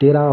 13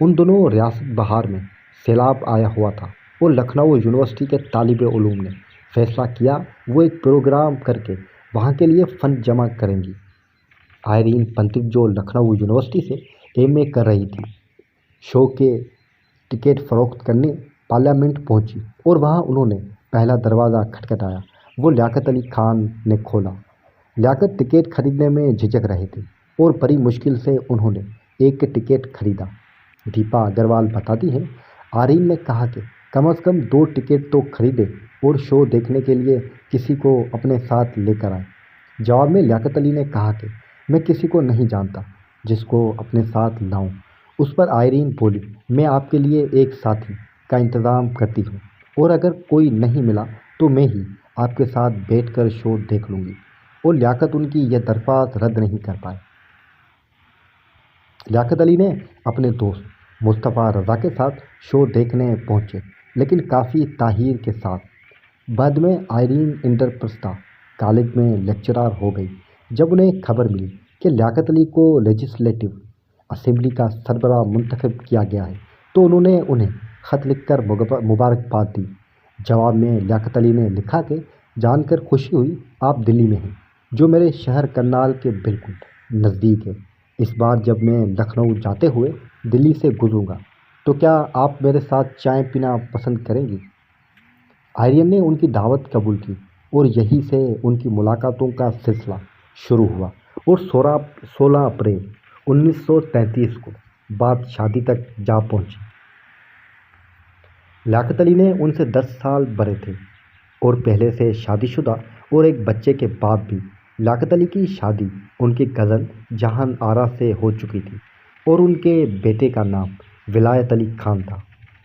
ان دنوں ریاست بہار میں سیلاب آیا ہوا تھا اور لکھنؤ یونیورسٹی کے طالب علوم نے فیصلہ کیا وہ ایک پروگرام کر کے وہاں کے لیے فنڈ جمع کریں گی۔ آئرین پنتک جو لکھنؤ یونیورسٹی سے ایم اے کر رہی تھی، شو کے ٹکٹ فروخت کرنے پارلیمنٹ پہنچی اور وہاں انہوں نے پہلا دروازہ کھٹکھٹایا۔ وہ لیاقت علی خان نے کھولا۔ لیاقت ٹکٹ خریدنے میں جھجک رہے تھے اور بڑی مشکل سے انہوں نے ایک ٹکٹ خریدا۔ دیپا اگروال بتاتی ہیں، آئرین نے کہا کہ کم از کم 2 ٹکٹ تو خریدے اور شو دیکھنے کے لیے کسی کو اپنے ساتھ لے کر آئے۔ جواب میں لیاقت علی نے کہا کہ میں کسی کو نہیں جانتا جس کو اپنے ساتھ لاؤں۔ اس پر آئرین بولی، میں آپ کے لیے ایک ساتھی کا انتظام کرتی ہوں اور اگر کوئی نہیں ملا تو میں ہی آپ کے ساتھ بیٹھ کر شو دیکھ لوں گی، اور لیاقت ان کی یہ درخواست رد نہیں کر پائے۔ لیاقت علی نے اپنے دوست مصطفیٰ رضا کے ساتھ شو دیکھنے پہنچے، لیکن کافی تاخیر کے ساتھ۔ بعد میں آئرین انڈرپرستھا کالج میں لیکچرار ہو گئی۔ جب انہیں خبر ملی کہ لیاقت علی کو لیجسلیٹو اسمبلی کا سربراہ منتخب کیا گیا ہے تو انہوں نے انہیں خط لکھ کر مبارکباد دی۔ جواب میں لیاقت علی نے لکھا کہ جان کر خوشی ہوئی آپ دلی میں ہیں، جو میرے شہر کرنال کے بالکل نزدیک ہے۔ اس بار جب میں لکھنؤ جاتے ہوئے دلی سے گزروں گا تو کیا آپ میرے ساتھ چائے پینا پسند کریں گی؟ آئرین نے ان کی دعوت قبول کی اور یہیں سے ان کی ملاقاتوں کا سلسلہ شروع ہوا اور 16 اپریل 1933 کو بات شادی تک جا پہنچی۔ لیاقت علی نے ان سے 10 سال بڑے تھے اور پہلے سے شادی شدہ اور ایک بچے کے باپ بھی۔ لیاقت علی کی شادی ان کی کزن جہان آرا سے ہو چکی تھی اور ان کے بیٹے کا نام ولایت علی خان تھا۔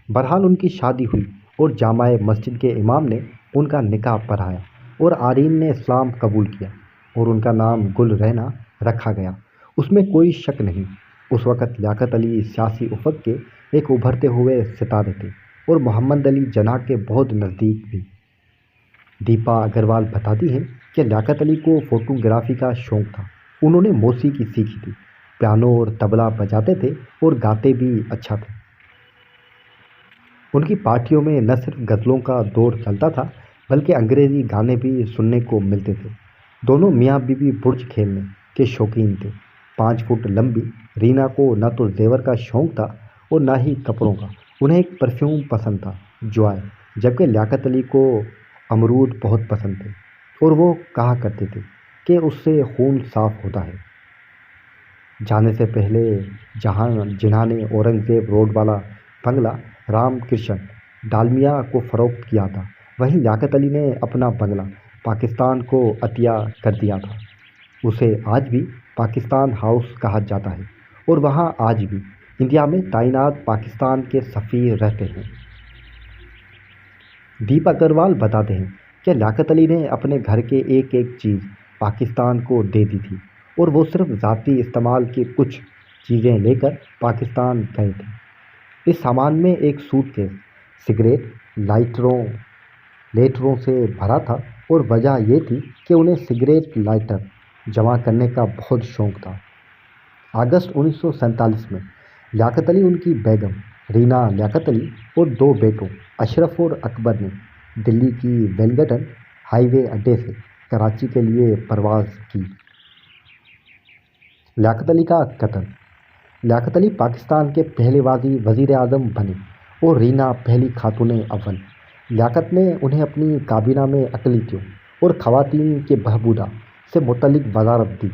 بہرحال ان کی شادی ہوئی اور جامع مسجد کے امام نے ان کا نکاح پڑھایا اور آئرین نے اسلام قبول کیا اور ان کا نام گل رینا رکھا گیا۔ اس میں کوئی شک نہیں، اس وقت لیاقت علی سیاسی افق کے ایک ابھرتے ہوئے ستارے تھے اور محمد علی جناح کے بہت نزدیک بھی۔ دیپا اگروال بتاتی ہیں کہ لیاقت علی کو فوٹوگرافی کا شوق تھا۔ انہوں نے موسیقی سیکھی تھی، پیانو اور طبلہ بجاتے تھے اور گاتے بھی اچھا تھے۔ ان کی پارٹیوں میں نہ صرف غزلوں کا دور چلتا تھا بلکہ انگریزی گانے بھی سننے کو ملتے تھے۔ دونوں میاں بیوی برج کھیلنے کے شوقین تھے۔ 5 فٹ لمبی رینا کو نہ تو زیور کا شوق تھا اور نہ ہی کپڑوں کا۔ انہیں ایک پرفیوم پسند تھا، جوائے، جبکہ لیاقت علی کو امرود بہت پسند تھے اور وہ کہا کرتے تھے کہ اس سے خون صاف ہوتا ہے۔ جانے سے پہلے جناح نے اورنگزیب روڈ والا بنگلہ رام کرشن ڈالمیا کو فروخت کیا تھا، وہیں لیاقت علی نے اپنا بنگلہ پاکستان کو عطیہ کر دیا تھا۔ اسے آج بھی پاکستان ہاؤس کہا جاتا ہے اور وہاں آج بھی انڈیا میں تعینات پاکستان کے سفیر رہتے ہیں۔ دیپ اگروال بتاتے ہیں کہ لیاقت علی نے اپنے گھر کے ایک ایک چیز پاکستان کو دے دی تھی اور وہ صرف ذاتی استعمال کی کچھ چیزیں لے کر پاکستان گئے تھے۔ اس سامان میں ایک سوٹ کیس سگریٹ لائٹروں سے بھرا تھا اور وجہ یہ تھی کہ انہیں سگریٹ لائٹر جمع کرنے کا بہت شوق تھا۔ اگست 1947 میں لیاقت علی، ان کی بیگم رینا لیاقت علی اور 2 بیٹوں اشرف اور اکبر نے دلی کی ویلنگٹن ہائی وے اڈے سے کراچی کے لیے پرواز کی۔ لیاقت علی کا قتل۔ لیاقت علی پاکستان کے پہلے وزیر اعظم بنے اور رینا پہلی خاتون اول۔ لیاقت نے انہیں اپنی کابینہ میں اقلیتوں اور خواتین کے بہبود سے متعلق وزارت دی۔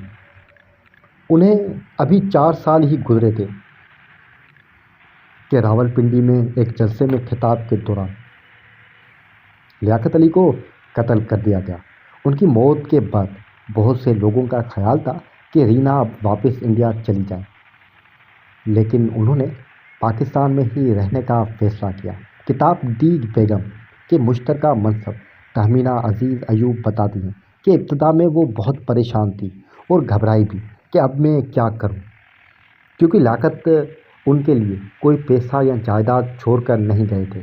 انہیں ابھی 4 سال ہی گزرے تھے کہ راولپنڈی میں ایک جلسے میں خطاب کے دوران لیاقت علی کو قتل کر دیا گیا۔ ان کی موت کے بعد بہت سے لوگوں کا خیال تھا کہ رینا اب واپس انڈیا چلی جائیں، لیکن انہوں نے پاکستان میں ہی رہنے کا فیصلہ کیا۔ کتاب دیگ بیگم کے مشترکہ منصب تہمینہ عزیز ایوب بتاتی ہیں کہ ابتدا میں وہ بہت پریشان تھی اور گھبرائی بھی کہ اب میں کیا کروں، کیونکہ لیاقت ان کے لیے کوئی پیسہ یا جائیداد چھوڑ کر نہیں گئے تھے۔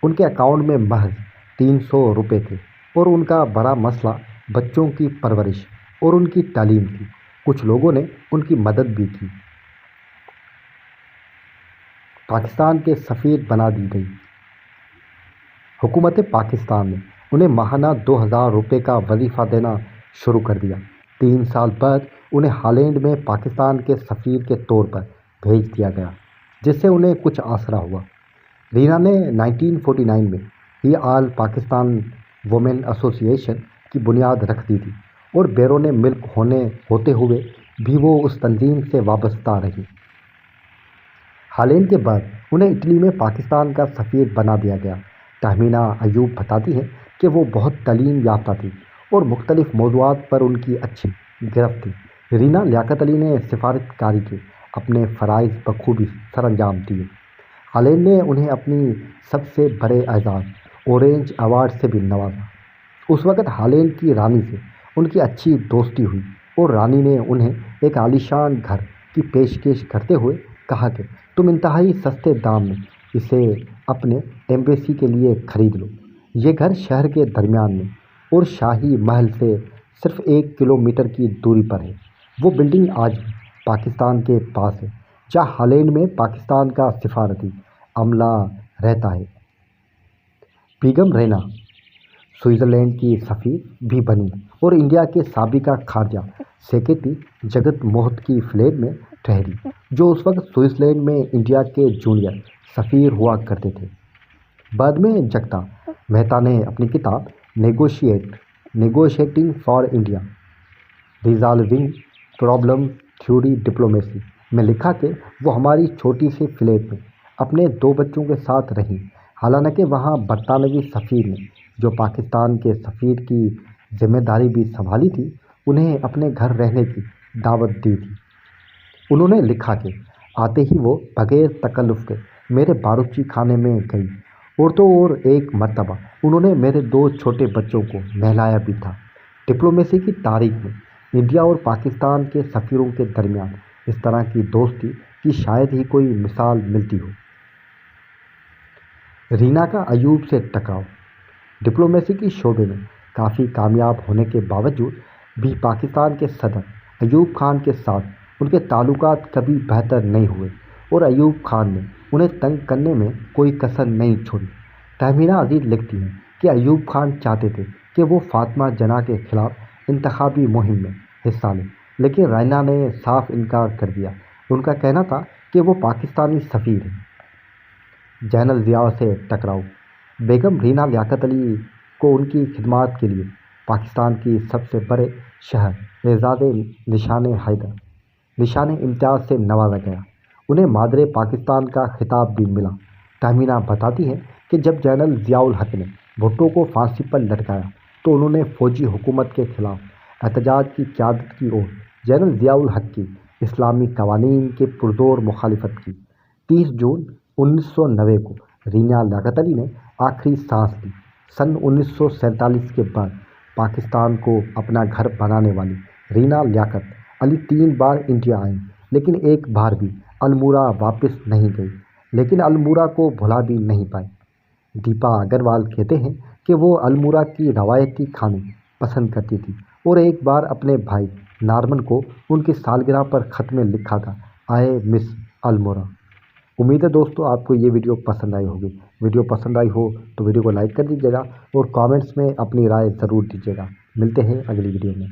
ان کے اکاؤنٹ میں محض 300 روپے تھے اور ان کا بڑا مسئلہ بچوں کی پرورش اور ان کی تعلیم تھی۔ کچھ لوگوں نے ان کی مدد بھی کی۔ پاکستان کے سفیر بنا دی گئی۔ حکومت پاکستان نے انہیں ماہانہ 2000 روپے کا وظیفہ دینا شروع کر دیا۔ 3 سال بعد انہیں ہالینڈ میں پاکستان کے سفیر کے طور پر بھیج دیا گیا، جس سے انہیں کچھ آسرا ہوا۔ رینا نے 1949 میں ہی آل پاکستان وومن ایسوسی ایشن کی بنیاد رکھ دی تھی اور بیرون ملک ہوتے ہوئے بھی وہ اس تنظیم سے وابستہ رہی۔ ہالینڈ کے بعد انہیں اٹلی میں پاکستان کا سفیر بنا دیا گیا۔ تہمینہ ایوب بتاتی ہیں کہ وہ بہت تعلیم یافتہ تھی اور مختلف موضوعات پر ان کی اچھی گرفت تھی۔ رینا لیاقت علی نے سفارتکاری کے اپنے فرائض بخوبی سر انجام دیے۔ ہالینڈ نے انہیں اپنی سب سے بڑے اعزاز اورینج ایوارڈ سے بھی نوازا۔ اس وقت ہالینڈ کی رانی سے ان کی اچھی دوستی ہوئی اور رانی نے انہیں ایک عالیشان گھر کی پیشکش کرتے ہوئے کہا کہ تم انتہائی سستے دام میں اسے اپنے ایمبیسی کے لیے خرید لو۔ یہ گھر شہر کے درمیان میں اور شاہی محل سے صرف 1 کلومیٹر کی دوری پر ہے۔ وہ بلڈنگ آج بھی پاکستان کے پاس ہے، جہاں ہالینڈ میں پاکستان کا سفارتی عملہ رہتا ہے۔ بیگم رینا سوئٹزرلینڈ کی سفیر بھی بنی اور انڈیا کے سابقہ خارجہ سیکریٹری جگت موہت کی فلیٹ میں ٹھہری، جو اس وقت سوئٹزرلینڈ میں انڈیا کے جونیئر سفیر ہوا کرتے تھے۔ بعد میں جگتا مہتا نے اپنی کتاب negotiating for India resolving problem theory diplomacy میں لکھا کہ وہ ہماری چھوٹی سی فلیٹ میں اپنے 2 بچوں کے ساتھ رہیں، حالانکہ وہاں برطانوی سفیر نے جو پاکستان کے سفیر کی ذمہ داری بھی سنبھالی تھی، انہیں اپنے گھر رہنے کی دعوت دی تھی۔ انہوں نے لکھا کہ آتے ہی وہ بغیر تکلف کے میرے باورچی خانے میں گئی اور تو اور ایک مرتبہ انہوں نے میرے 2 چھوٹے بچوں کو نہلایا بھی تھا۔ ڈپلومیسی کی تاریخ میں انڈیا اور پاکستان کے سفیروں کے درمیان اس طرح کی دوستی کی شاید ہی کوئی مثال ملتی ہو۔ رینا کا ایوب سے ٹکراؤ۔ ڈپلومیسی کے شعبے میں کافی کامیاب ہونے کے باوجود بھی پاکستان کے صدر ایوب خان کے ساتھ ان کے تعلقات کبھی بہتر نہیں ہوئے اور ایوب خان نے انہیں تنگ کرنے میں کوئی کسر نہیں چھوڑی۔ تہمینہ عزیز لکھتی ہیں کہ ایوب خان چاہتے تھے کہ وہ فاطمہ جناح کے خلاف انتخابی مہم میں حصہ لیں، لیکن رینا نے صاف انکار کر دیا۔ ان کا کہنا تھا کہ وہ پاکستانی سفیر ہیں۔ جنرل ضیاء سے ٹکراؤ۔ بیگم رینا لیاقت علی کو ان کی خدمات کے لیے پاکستان کی سب سے بڑے شہر اعزاز نشان حیدر نشان امتیاز سے نوازا گیا۔ انہیں مادر پاکستان کا خطاب بھی ملا۔ تہمینہ بتاتی ہیں کہ جب جنرل ضیاء الحق نے بھٹو کو پھانسی پر لٹکایا تو انہوں نے فوجی حکومت کے خلاف احتجاج کی قیادت کی اور جنرل ضیاء الحق کی اسلامی قوانین کے پرزور مخالفت کی۔ 30 جون 1990 کو رینا لیاقت علی نے آخری سانس لی۔ سن 1947 کے بعد پاکستان کو اپنا گھر بنانے والی رینا لیاقت علی 3 بار انڈیا آئیں، لیکن ایک بار بھی المورا واپس نہیں گئی، لیکن المورا کو بھلا بھی نہیں پائی۔ دیپا اگروال کہتے ہیں کہ وہ المورا کی روایتی کھانے پسند کرتی تھی اور ایک بار اپنے بھائی نارمن کو ان کی سالگرہ پر خط میں لکھا تھا، آئے مس المورا۔ امید ہے دوستو آپ کو یہ ویڈیو پسند آئی ہوگی۔ ویڈیو پسند آئی ہو تو ویڈیو کو لائک کر دیجیے گا اور کامنٹس میں اپنی رائے ضرور دیجیے گا۔ ملتے ہیں اگلی ویڈیو میں۔